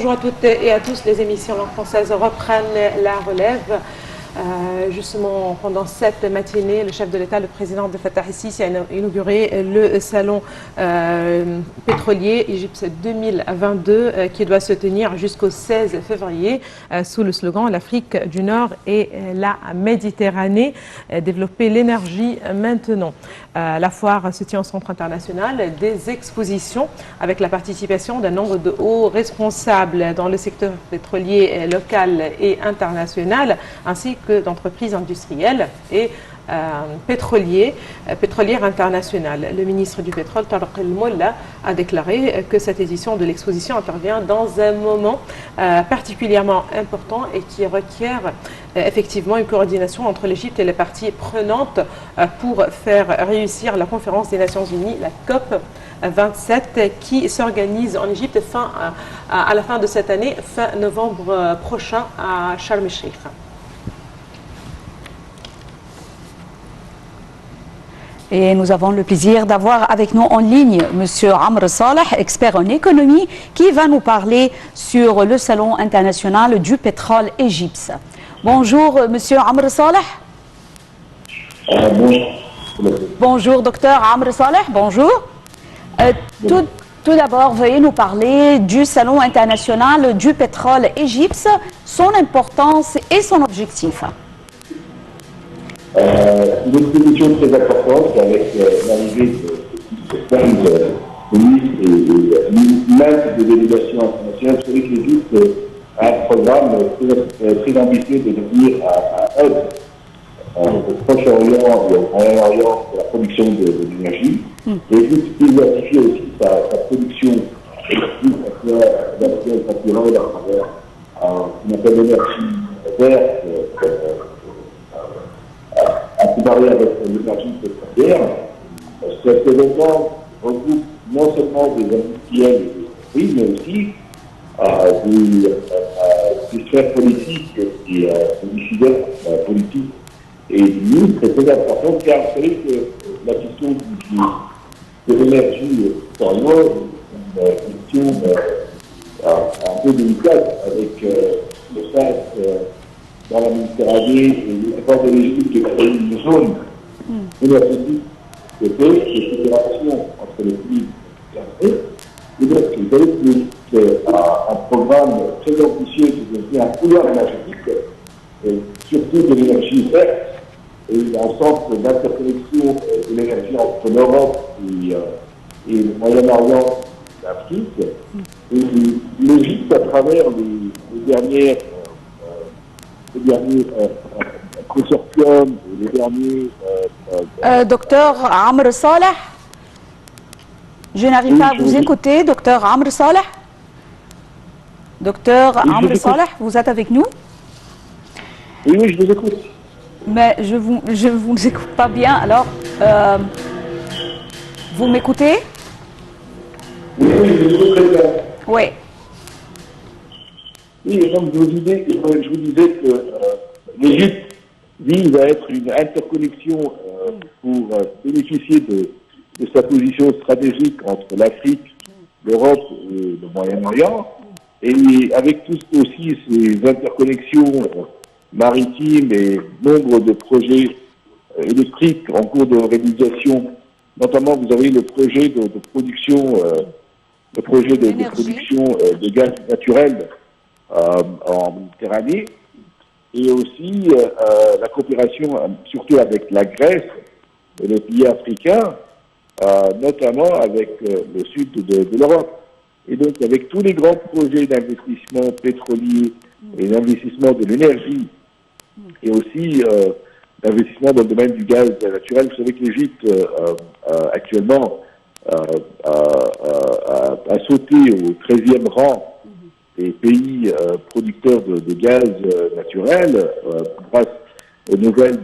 Bonjour à toutes et à tous. Les émissions langue française reprennent la relève. Justement, pendant cette matinée, le chef de l'État, le président de Fattah el-Sisi, a inauguré le salon pétrolier Égypte 2022 qui doit se tenir jusqu'au 16 février sous le slogan l'Afrique du Nord et la Méditerranée, développer l'énergie maintenant. La foire se tient au centre international des expositions avec la participation d'un nombre de hauts responsables dans le secteur pétrolier local et international, ainsi que d'entreprises industrielles et pétrolières internationales. Le ministre du Pétrole, Tarek El-Molla, a déclaré que cette édition de l'exposition intervient dans un moment particulièrement important et qui requiert effectivement une coordination entre l'Égypte et les parties prenantes pour faire réussir la conférence des Nations Unies, la COP 27, qui s'organise en Égypte à la fin de cette année, fin novembre prochain à Sharm el-Sheikh. Et nous avons le plaisir d'avoir avec nous en ligne M. Amr Saleh, expert en économie, qui va nous parler sur le Salon international du pétrole Égypte. Bonjour M. Amr Saleh. Bonjour Dr Amr Saleh, bonjour. Tout d'abord, veuillez nous parler du Salon international du pétrole Égypte, son importance et son objectif. Une exposition très importante avec l'arrivée de plein de ministres et même de délégations internationales. Vous savez que l'Égypte a un programme très ambitieux de devenir un hub au Proche-Orient et au Moyen-Orient pour la production de l'énergie. L'Égypte diversifie aussi sa production électrique naturelle à travers ce qu'on appelle l'énergie verte, à comparer avec l'énergie pétrolière. Cet événement regroupe non seulement des industriels et des entreprises, mais aussi des sphères politiques et des décideurs politiques et des ministres. C'est très important car vous savez que la question de l'énergie pétrolière est une question un peu délicate avec le fait dans la Méditerranée et l'effort de l'Égypte de créer une zone énergétique de paix et de coopération entre les pays d'Afrique. Et donc, vous savez que l'Égypte a un programme très ambitieux de devenir un couloir énergétique, surtout de l'énergie verte, et un centre d'interconnexion de l'énergie entre l'Europe et le Moyen-Orient et l'Afrique. Et l'Égypte, à travers les derniers consortiums, les derniers... Docteur Amr Saleh, je n'arrive pas à vous écouter, docteur Amr Saleh. Docteur Amr Saleh, vous êtes avec nous? Oui, je vous écoute. Mais je vous écoute pas bien, alors vous m'écoutez? Oui, je vous écoute très bien. Oui. Oui, et donc je vous disais que l'Égypte vise à être une interconnexion pour bénéficier de sa position stratégique entre l'Afrique, l'Europe et le Moyen-Orient, et avec tous aussi ces interconnexions maritimes et nombre de projets électriques en cours de réalisation. Notamment, vous avez le projet de production, de gaz naturel en Méditerranée, et aussi la coopération surtout avec la Grèce et les pays africains, notamment avec le sud de l'Europe. Et donc avec tous les grands projets d'investissement pétrolier et d'investissement de l'énergie, et aussi d'investissement dans le domaine du gaz naturel. Vous savez que l'Égypte actuellement a sauté au 13e rang des pays producteurs de gaz naturel grâce aux nouvelles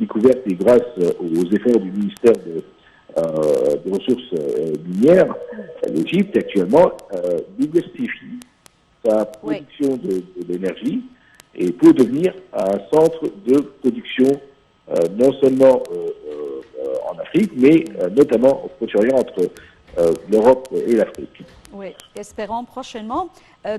découvertes et grâce aux efforts du ministère des Ressources minières. L'Égypte actuellement diversifie sa production d'énergie et pour devenir un centre de production non seulement en Afrique, mais notamment au Proche-Orient entre l'Europe et l'Afrique. Oui, espérons prochainement.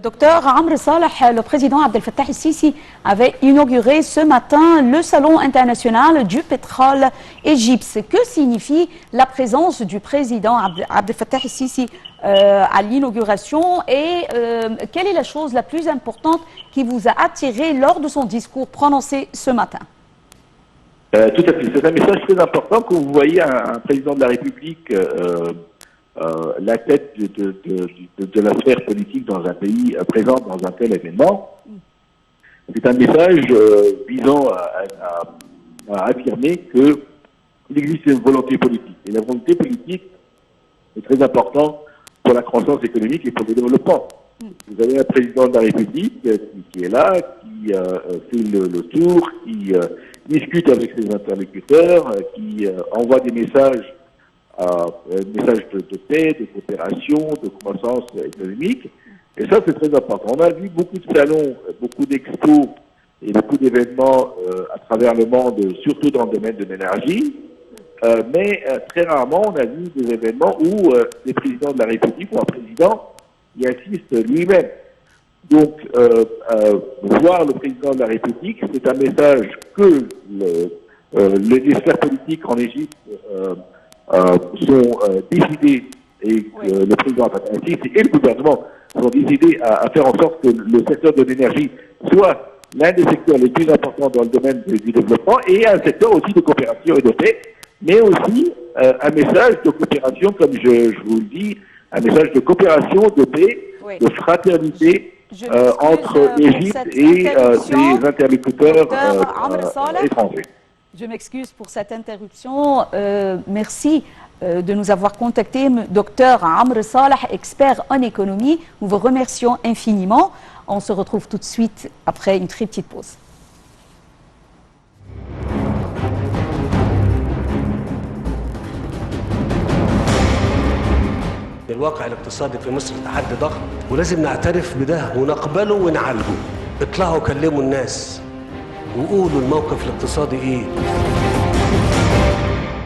Docteur Amr Saleh, le président Abdel Fattah el-Sisi avait inauguré ce matin le Salon international du pétrole égyptien. Que signifie la présence du président Abdel Fattah el-Sisi à l'inauguration et quelle est la chose la plus importante qui vous a attiré lors de son discours prononcé ce matin? Tout à fait. C'est un message très important quand vous voyez un président de la République la tête de la sphère politique dans un pays présent dans un tel événement. C'est un message visant à affirmer qu'il existe une volonté politique. Et la volonté politique est très importante pour la croissance économique et pour le développement. Vous avez un président de la République qui est là, qui fait le tour, qui discute avec ses interlocuteurs, qui envoie des messages de paix, de coopération, de croissance économique. Et ça, c'est très important. On a vu beaucoup de salons, beaucoup d'expos et beaucoup d'événements à travers le monde, surtout dans le domaine de l'énergie. Mais très rarement, on a vu des événements où les présidents de la République ou un président y assiste lui-même. Donc, voir le président de la République, c'est un message que les sphères politiques en Égypte sont décidés et que le président et le gouvernement sont décidés à faire en sorte que le secteur de l'énergie soit l'un des secteurs les plus importants dans le domaine du développement et un secteur aussi de coopération et de paix, mais aussi un message de coopération, comme je vous le dis, un message de coopération, de paix, de fraternité entre l'Égypte et ses interlocuteurs étrangers. Je m'excuse pour cette interruption. Merci de nous avoir contacté. Docteur Amr Saleh, expert en économie, nous vous remercions infiniment. On se retrouve tout de suite après une très petite pause. الواقع الاقتصادي في مصر تحدي ضخم ولازم نعترف بده ونقبله ونعالجه. اطلعوا كلموا الناس وقولوا الموقف الاقتصادي ايه.